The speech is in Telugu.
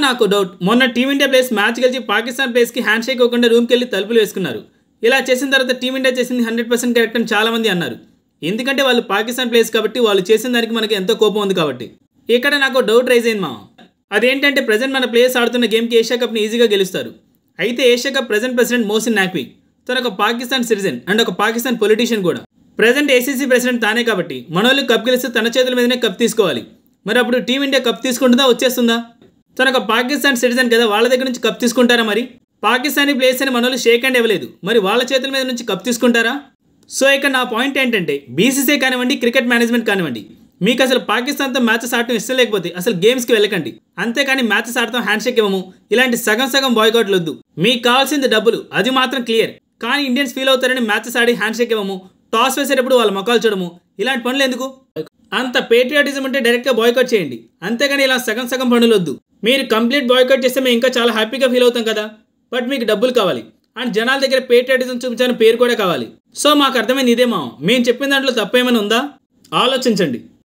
నాకు డౌట్. మొన్న టీమిండియా ప్లేయర్స్ మ్యాచ్ గెలిచి పాకిస్తాన్ ప్లేయర్స్కి హ్యాండ్ షేక్ ఇవ్వకుండా రూమ్కి వెళ్ళి తలుపులు వేసుకున్నారు. ఇలా చేసిన తర్వాత టీమిండియా చేసింది 100% కరెక్ట్ అని చాలామంది అన్నారు. ఎందుకంటే వాళ్ళు పాకిస్తాన్ ప్లేయర్స్ కాబట్టి, వాళ్ళు చేసిన దానికి మనకి ఎంతో కోపం ఉంది కాబట్టి. ఇక్కడ నాకు డౌట్ రైజ్ అయింది అదేంటంటే ప్రజెంట్ మన ప్లేయర్స్ ఆడుతున్న గేమ్కి ఏషియా కప్ని ఈజీగా గెలుస్తారు. అయితే Asia cup present president Mohsin Naqvi తను ఒక పాకిస్తాన్ సిటిజన్ అండ్ ఒక పాకిస్తాన్ పొలిటీషియన్ కూడా. ప్రజెంట్ ఏసీసీ ప్రెసిడెంట్ తానే కాబట్టి మనోళ్ళు కప్ గెలిస్తే తన చేతుల మీదనే కప్ తీసుకోవాలి. మరి అప్పుడు టీమిండియా కప్ తీసుకుంటుందా, వచ్చేస్తుందా? తను ఒక పాకిస్తాన్ సిటిజన్ కదా, వాళ్ళ దగ్గర నుంచి కప్ తీసుకుంటారా? మరి పాకిస్తానీ ప్లేయర్స్ అని మనోళ్ళు షేక్ హ్యాండ్ ఇవ్వలేదు, మరి వాళ్ళ చేతుల మీద నుంచి కప్ తీసుకుంటారా? సో ఇక్కడ నా పాయింట్ ఏంటంటే బీసీసీ కానివ్వండి, క్రికెట్ మేనేజ్మెంట్ కానివ్వండి, మీకు అసలు పాకిస్తాన్తో మ్యాచెస్ ఆడటం ఇష్టం లేకపోతే అసలు గేమ్స్కి వెళ్ళకండి. అంతేకాని మ్యాచెస్ ఆడటం హ్యాండ్ షేక్ ఇవ్వము, ఇలాంటి సగం సగం బాయ్కాట్లు వద్దు. మీకు కావాల్సింది డబ్బులు, అది మాత్రం క్లియర్. కానీ ఇండియన్స్ ఫీల్ అవుతారని మ్యాచెస్ ఆడి హ్యాండ్ షేక్ ఇవ్వము, టాస్ వేసేటప్పుడు వాళ్ళ మొక్కలు చూడము, ఇలాంటి పనులు ఎందుకు? అంత పేట్రియాటిజం ఉంటే డైరెక్ట్గా బాయ్కాట్ చేయండి, అంతేగాని ఇలా సగం సగం పనులు వద్దు. మీరు కంప్లీట్ బాయ్కాట్ చేస్తే మేము ఇంకా చాలా హ్యాపీగా ఫీల్ అవుతాం కదా. బట్ మీకు డబ్బులు కావాలి అండ్ జనాల దగ్గర పేట్రియాటిజం చూపించాలని పేరు కూడా కావాలి. సో మాకు అర్థమైంది ఇదే మేము చెప్పిన దాంట్లో తప్పేమైనా ఉందా? ఆలోచించండి.